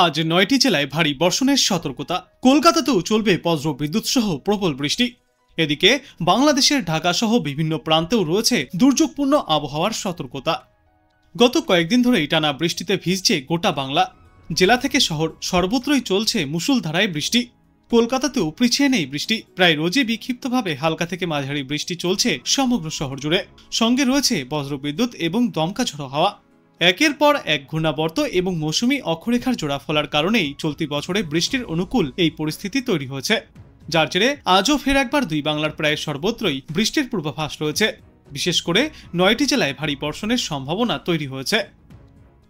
আজ ৯টি জেলায় ভারী বর্ষণের সতর্কতা। কলকাতাতেও চলবে বজ্র বিদ্যুৎ সহ প্রবল বৃষ্টি। এদিকে বাংলাদেশের ঢাকা সহ বিভিন্ন প্রান্তেও রয়েছে দুর্যোগপূর্ণ আবহাওয়ার সতর্কতা। গত কয়েকদিন ধরেই টানা বৃষ্টিতে ভিজছে গোটা বাংলা। জেলা থেকে শহর সর্বত্রই চলছে মুষলধারায় বৃষ্টি। কলকাতাতেও পিছিয়ে নেই বৃষ্টি। প্রায় রোজই বিক্ষিপ্তভাবে হালকা থেকে মাঝারি বৃষ্টি চলছে সমগ্র শহর জুড়ে। সঙ্গে রয়েছে বজ্রবিদ্যুৎ এবং দমকা ঝড়ো হাওয়া। একের পর এক ঘূর্ণাবর্ত এবং মৌসুমী অক্ষরেখার জোড়া ফলার কারণেই চলতি বছরে বৃষ্টির অনুকূল এই পরিস্থিতি তৈরি হয়েছে, যার জেরে আজও ফের একবার দুই বাংলার প্রায় সর্বত্রই বৃষ্টির পূর্বাভাস রয়েছে। বিশেষ করে ৯টি জেলায় ভারী বর্ষণের সম্ভাবনা তৈরি হয়েছে।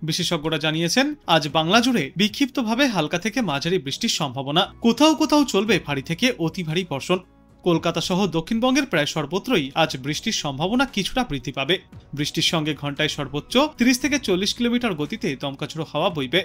বিশেষজ্ঞরা জানিয়েছেন, আজ বাংলা জুড়ে বিক্ষিপ্তভাবে হালকা থেকে মাঝারি বৃষ্টির সম্ভাবনা। কোথাও কোথাও চলবে ভারী থেকে অতি ভারী বর্ষণ। কলকাতা সহ দক্ষিণবঙ্গের প্রায় সর্বত্রই আজ বৃষ্টির সম্ভাবনা কিছুটা বৃদ্ধি পাবে। বৃষ্টির সঙ্গে ঘন্টায় সর্বোচ্চ ৩০ থেকে ৪০ কিলোমিটার গতিতে দমকাঝড়ো হাওয়া বইবে।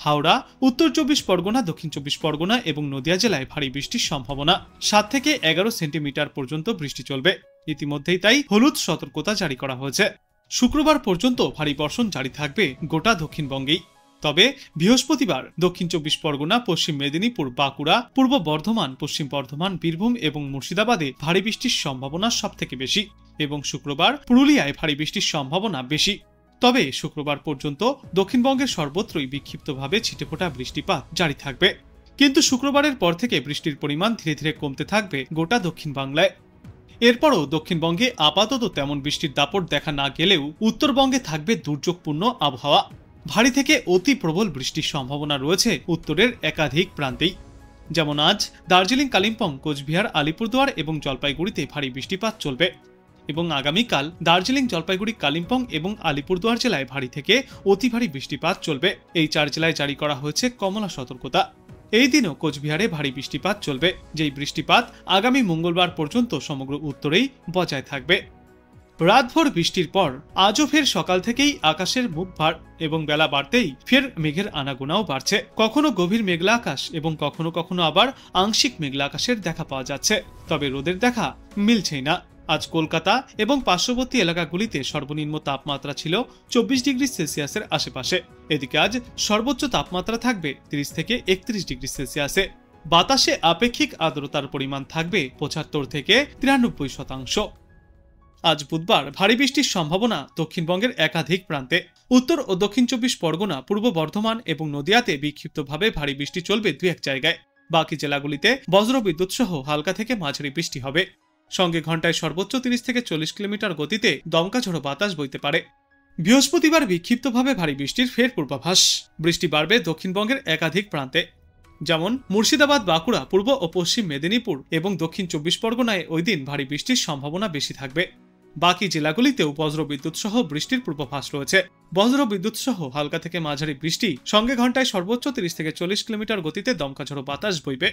হাওড়া, উত্তর ২৪ পরগনা, দক্ষিণ ২৪ পরগনা এবং নদিয়া জেলায় ভারী বৃষ্টির সম্ভাবনা। ৭ থেকে ১১ সেন্টিমিটার পর্যন্ত বৃষ্টি চলবে। ইতিমধ্যেই তাই হলুদ সতর্কতা জারি করা হয়েছে। শুক্রবার পর্যন্ত ভারী বর্ষণ জারি থাকবে গোটা দক্ষিণবঙ্গেই। তবে বৃহস্পতিবার দক্ষিণ ২৪ পরগনা, পশ্চিম মেদিনীপুর, বাঁকুড়া, পূর্ব বর্ধমান, পশ্চিম বর্ধমান, বীরভূম এবং মুর্শিদাবাদে ভারী বৃষ্টির সম্ভাবনা সবথেকে বেশি এবং শুক্রবার পুরুলিয়ায় ভারী বৃষ্টির সম্ভাবনা বেশি। তবে শুক্রবার পর্যন্ত দক্ষিণবঙ্গের সর্বত্রই বিক্ষিপ্তভাবে ছিটেফোঁটা বৃষ্টিপাত জারি থাকবে। কিন্তু শুক্রবারের পর থেকে বৃষ্টির পরিমাণ ধীরে ধীরে কমতে থাকবে গোটা দক্ষিণ বাংলায়। এরপরও দক্ষিণবঙ্গে আপাতত তেমন বৃষ্টির দাপট দেখা না গেলেও উত্তরবঙ্গে থাকবে দুর্যোগপূর্ণ আবহাওয়া। ভারী থেকে অতি প্রবল বৃষ্টির সম্ভাবনা রয়েছে উত্তরের একাধিক প্রান্তেই। যেমন আজ দার্জিলিং, কালিম্পং, কোচবিহার, আলিপুরদুয়ার এবং জলপাইগুড়িতে ভারী বৃষ্টিপাত চলবে এবং আগামীকাল দার্জিলিং, জলপাইগুড়ি, কালিম্পং এবং আলিপুরদুয়ার জেলায় ভারী থেকে অতি ভারী বৃষ্টিপাত চলবে। এই ৪ জেলায় জারি করা হয়েছে কমলা সতর্কতা। এই দিনও কোচবিহারে ভারী বৃষ্টিপাত চলবে, যেই বৃষ্টিপাত আগামী মঙ্গলবার পর্যন্ত সমগ্র উত্তরেই বজায় থাকবে। রাতভর বৃষ্টির পর আজও ফের সকাল থেকেই আকাশের মুখ ভার এবং বেলা বাড়তেই ফের মেঘের আনাগোনাও বাড়ছে। কখনো গভীর মেঘলা আকাশ এবং কখনো কখনো আবার আংশিক মেঘলা আকাশের দেখা পাওয়া যাচ্ছে। তবে রোদের দেখা মিলছেই না। আজ কলকাতা এবং পার্শ্ববর্তী এলাকাগুলিতে সর্বনিম্ন তাপমাত্রা ছিল ২৪ ডিগ্রি সেলসিয়াসের আশেপাশে। এদিকে আজ সর্বোচ্চ তাপমাত্রা থাকবে ৩০ থেকে ৩১ ডিগ্রি সেলসিয়াসে। বাতাসে আপেক্ষিক আর্দ্রতার পরিমাণ থাকবে ৭৫ থেকে ৯৩%। আজ বুধবার ভারী বৃষ্টির সম্ভাবনা দক্ষিণবঙ্গের একাধিক প্রান্তে। উত্তর ও দক্ষিণ ২৪ পরগনা, পূর্ব বর্ধমান এবং নদিয়াতে বিক্ষিপ্তভাবে ভারী বৃষ্টি চলবে ২-১ জায়গায়। বাকি জেলাগুলিতে বজ্রবিদ্যুৎ সহ হালকা থেকে মাঝারি বৃষ্টি হবে। সঙ্গে ঘন্টায় সর্বোচ্চ ৩০ থেকে ৪০ কিলোমিটার গতিতে দমকা ঝড়ো বাতাস বইতে পারে। বৃহস্পতিবার বিক্ষিপ্তভাবে ভারী বৃষ্টির ফের পূর্বাভাস। বৃষ্টি বাড়বে দক্ষিণবঙ্গের একাধিক প্রান্তে, যেমন মুর্শিদাবাদ, বাঁকুড়া, পূর্ব ও পশ্চিম মেদিনীপুর এবং দক্ষিণ ২৪ পরগনায় ওই দিন ভারী বৃষ্টির সম্ভাবনা বেশি থাকবে। বাকি জেলাগুলিতেও বজ্রবিদ্যুৎ সহ বৃষ্টির পূর্বাভাস রয়েছে। বজ্রবিদ্যুৎ সহ হালকা থেকে মাঝারি বৃষ্টি, সঙ্গে ঘন্টায় সর্বোচ্চ ৩০ থেকে ৪০ কিলোমিটার গতিতে দমকা ঝড়ো বাতাস বইবে।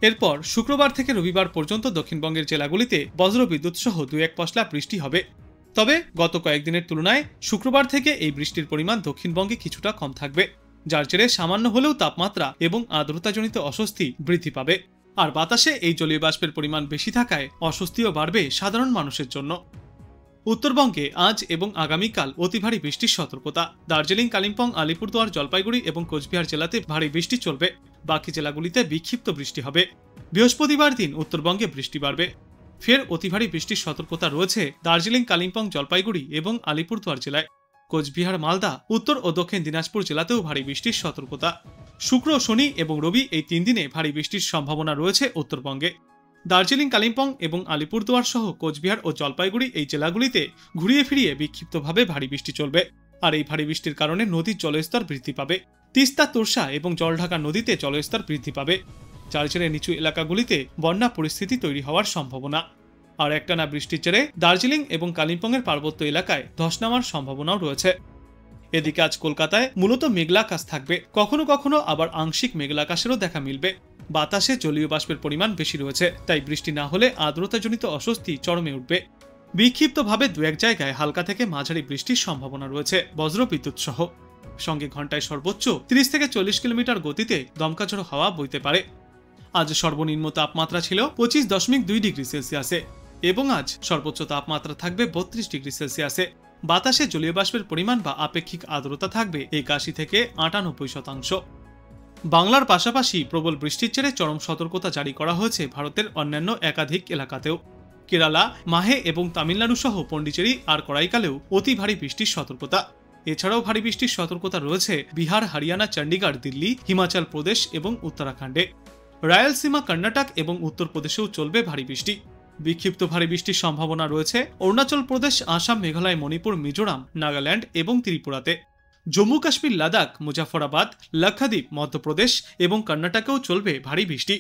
এরপর শুক্রবার থেকে রবিবার পর্যন্ত দক্ষিণবঙ্গের জেলাগুলিতে বজ্রবিদ্যুৎ সহ ২-১ পশলা বৃষ্টি হবে। তবে গত কয়েকদিনের তুলনায় শুক্রবার থেকে এই বৃষ্টির পরিমাণ দক্ষিণবঙ্গে কিছুটা কম থাকবে, যার জেরে সামান্য হলেও তাপমাত্রা এবং আর্দ্রতাজনিত অস্বস্তি বৃদ্ধি পাবে। আর বাতাসে এই জলীয় বাষ্পের পরিমাণ বেশি থাকায় অস্বস্তিও বাড়বে সাধারণ মানুষের জন্য। উত্তরবঙ্গে আজ এবং আগামীকাল অতি ভারী বৃষ্টির সতর্কতা। দার্জিলিং, কালিম্পং, আলিপুরদুয়ার, জলপাইগুড়ি এবং কোচবিহার জেলাতে ভারী বৃষ্টি চলবে। বাকি জেলাগুলিতে বিক্ষিপ্ত বৃষ্টি হবে। বৃহস্পতিবার দিন উত্তরবঙ্গে বৃষ্টি বাড়বে। ফের অতি ভারী বৃষ্টির সতর্কতা রয়েছে দার্জিলিং, কালিম্পং, জলপাইগুড়ি এবং আলিপুরদুয়ার জেলায়। কোচবিহার, মালদা, উত্তর ও দক্ষিণ দিনাজপুর জেলাতেও ভারী বৃষ্টির সতর্কতা। শুক্র, শনি এবং রবি এই ৩ দিনে ভারী বৃষ্টির সম্ভাবনা রয়েছে উত্তরবঙ্গে। দার্জিলিং, কালিম্পং এবং আলিপুরদুয়ার সহ কোচবিহার ও জলপাইগুড়ি এই জেলাগুলিতে ঘুরিয়ে ফিরিয়ে বিক্ষিপ্তভাবে ভারী বৃষ্টি চলবে। আর এই ভারী বৃষ্টির কারণে নদীর জলস্তর বৃদ্ধি পাবে। তিস্তা, তোরসা এবং জলঢাকা নদীতে জলস্তর বৃদ্ধি পাবে, যার জেরে নিচু এলাকাগুলিতে বন্যা পরিস্থিতি তৈরি হওয়ার সম্ভাবনা। আর একটানা বৃষ্টির জেরে দার্জিলিং এবং কালিম্পংয়ের পার্বত্য এলাকায় ধস নামার সম্ভাবনাও রয়েছে। এদিকে আজ কলকাতায় মূলত মেঘলা আকাশ থাকবে, কখনো কখনো আবার আংশিক মেঘলা আকাশেরও দেখা মিলবে। বাতাসে জলীয় বাষ্পের পরিমাণ বেশি রয়েছে, তাই বৃষ্টি না হলে আর্দ্রতাজনিত অস্বস্তি চরমে উঠবে। বিক্ষিপ্তভাবে ২-১ জায়গায় হালকা থেকে মাঝারি বৃষ্টির সম্ভাবনা রয়েছে বজ্রবিদ্যুৎ সহ। সঙ্গে ঘন্টায় সর্বোচ্চ ৩০ থেকে ৪০ কিলোমিটার গতিতে দমকা ঝড়ো হাওয়া বইতে পারে। আজ সর্বনিম্ন তাপমাত্রা ছিল ২৫.২ ডিগ্রি সেলসিয়াসে এবং আজ সর্বোচ্চ তাপমাত্রা থাকবে ৩২ ডিগ্রি সেলসিয়াসে। বাতাসে জলীয় বাষ্পের পরিমাণ বা আপেক্ষিক আর্দ্রতা থাকবে ৮১ থেকে ৯৮%। বাংলার পাশাপাশি প্রবল বৃষ্টির জেরে চরম সতর্কতা জারি করা হয়েছে ভারতের অন্যান্য একাধিক এলাকাতেও। কেরালা, মাহে এবং তামিলনাড়ু সহ পন্ডিচেরি আর করাইকালেও অতি ভারী বৃষ্টির সতর্কতা। এছাড়াও ভারী বৃষ্টির সতর্কতা রয়েছে বিহার, হরিয়ানা, চণ্ডীগড়, দিল্লি, হিমাচল প্রদেশ এবং উত্তরাখণ্ডে। রায়লসীমা, কর্ণাটক এবং উত্তরপ্রদেশেও চলবে ভারী বৃষ্টি। বিক্ষিপ্ত ভারী বৃষ্টির সম্ভাবনা রয়েছে অরুণাচল প্রদেশ, আসাম, মেঘালয়, মণিপুর, মিজোরাম, নাগাল্যান্ড এবং ত্রিপুরাতে। জম্মু কাশ্মীর, লাদাখ, মুজাফরাবাদ, লাক্ষাদ্বীপ, মধ্যপ্রদেশ এবং কর্ণাটকেও চলবে ভারী বৃষ্টি।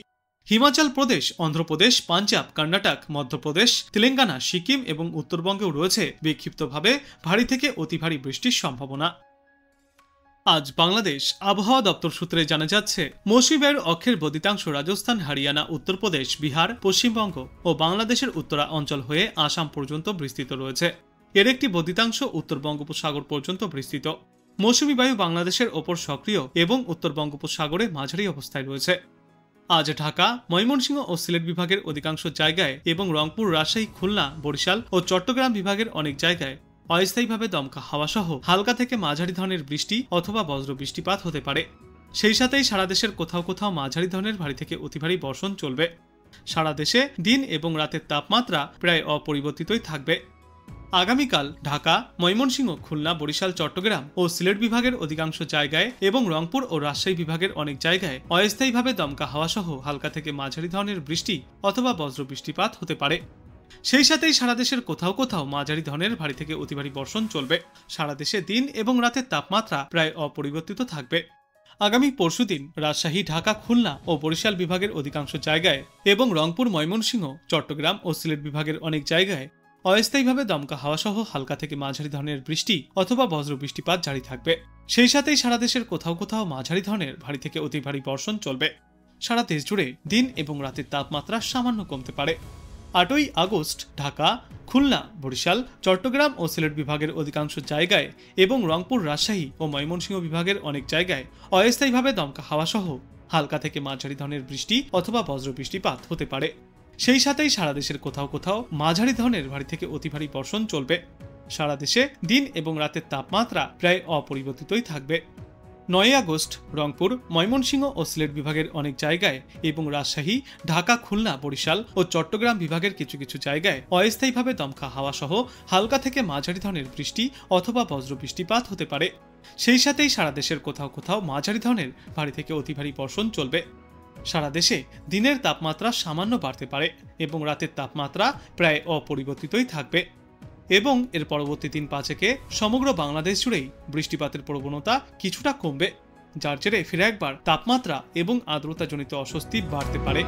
হিমাচল প্রদেশ, অন্ধ্রপ্রদেশ, পাঞ্জাব, কর্ণাটক, মধ্যপ্রদেশ, তেলেঙ্গানা, সিকিম এবং উত্তরবঙ্গেও রয়েছে বিক্ষিপ্তভাবে ভারী থেকে অতি ভারী বৃষ্টির সম্ভাবনা। আজ বাংলাদেশ আবহাওয়া দপ্তর সূত্রে জানা যাচ্ছে, মৌসুমী বায়ুর অক্ষের বদ্ধিতাংশ রাজস্থান, হরিয়ানা, উত্তরপ্রদেশ, বিহার, পশ্চিমবঙ্গ ও বাংলাদেশের উত্তরা অঞ্চল হয়ে আসাম পর্যন্ত বিস্তৃত রয়েছে। এর একটি বদ্ধিতাংশ উত্তর বঙ্গোপসাগর পর্যন্ত বিস্তৃত। মৌসুমী বায়ু বাংলাদেশের ওপর সক্রিয় এবং উত্তর বঙ্গোপসাগরে মাঝারি অবস্থায় রয়েছে। আজ ঢাকা, ময়মনসিংহ ও সিলেট বিভাগের অধিকাংশ জায়গায় এবং রংপুর, রাজশাহী, খুলনা, বরিশাল ও চট্টগ্রাম বিভাগের অনেক জায়গায় অস্থায়ীভাবে দমকা হাওয়া সহ হালকা থেকে মাঝারি ধরনের বৃষ্টি অথবা বজ্র বৃষ্টিপাত হতে পারে। সেই সাথেই সারা দেশের কোথাও কোথাও মাঝারি ধরনের ভারী থেকে অতি ভারী বর্ষণ চলবে। সারা দেশে দিন এবং রাতের তাপমাত্রা প্রায় অপরিবর্তিতই থাকবে। আগামীকাল ঢাকা, ময়মনসিংহ, খুলনা, বরিশাল, চট্টগ্রাম ও সিলেট বিভাগের অধিকাংশ জায়গায় এবং রংপুর ও রাজশাহী বিভাগের অনেক জায়গায় অস্থায়ীভাবে দমকা হাওয়া সহ হালকা থেকে মাঝারি ধরনের বৃষ্টি অথবা বজ্র বৃষ্টিপাত হতে পারে। সেই সাথেই সারা দেশের কোথাও কোথাও মাঝারি ধরনের ভারী থেকে অতি ভারী বর্ষণ চলবে। সারা দেশে দিন এবং রাতের তাপমাত্রা প্রায় অপরিবর্তিত থাকবে। আগামী পরশুদিন রাজশাহী, ঢাকা, খুলনা ও বরিশাল বিভাগের অধিকাংশ জায়গায় এবং রংপুর, ময়মনসিংহ, চট্টগ্রাম ও সিলেট বিভাগের অনেক জায়গায় অস্থায়ীভাবে দমকা হাওয়া সহ হালকা থেকে মাঝারি ধরনের বৃষ্টি অথবা বজ্র বৃষ্টিপাত জারি থাকবে। সেই সাথেই সারা দেশের কোথাও কোথাও মাঝারি ধরনের ভারী থেকে অতি ভারী বর্ষণ চলবে। সারা দেশ জুড়ে দিন এবং রাতের তাপমাত্রা সামান্য কমতে পারে। 8ই আগস্ট ঢাকা, খুলনা, বরিশাল, চট্টগ্রাম ও সিলেট বিভাগের অধিকাংশ জায়গায় এবং রংপুর, রাজশাহী ও ময়মনসিংহ বিভাগের অনেক জায়গায় অস্থায়ীভাবে দমকা হাওয়া সহ হালকা থেকে মাঝারি ধরনের বৃষ্টি অথবা বজ্র বৃষ্টিপাত হতে পারে। সেই সাথেই সারা দেশের কোথাও কোথাও মাঝারি ধরনের ভারী থেকে অতি ভারী বর্ষণ চলবে। সারা দেশে দিন এবং রাতের তাপমাত্রা প্রায় অপরিবর্তিতই থাকবে। 9ই আগস্ট রংপুর, ময়মনসিংহ ও সিলেট বিভাগের অনেক জায়গায় এবং রাজশাহী, ঢাকা, খুলনা, বরিশাল ও চট্টগ্রাম বিভাগের কিছু কিছু জায়গায় অস্থায়ীভাবে দমকা হাওয়া সহ হালকা থেকে মাঝারি ধরনের বৃষ্টি অথবা বজ্র বৃষ্টিপাত হতে পারে। সেই সাথেই সারা দেশের কোথাও কোথাও মাঝারি ধরনের ভারী থেকে অতি ভারী বর্ষণ চলবে। সারা দেশে দিনের তাপমাত্রা সামান্য বাড়তে পারে এবং রাতের তাপমাত্রা প্রায় অপরিবর্তিতই থাকবে। এবং এর পরবর্তী 3-5 সমগ্র বাংলাদেশ জুড়েই বৃষ্টিপাতের প্রবণতা কিছুটা কমবে, যার জেরে ফিরে একবার তাপমাত্রা এবং আর্দ্রতাজনিত অস্বস্তি বাড়তে পারে।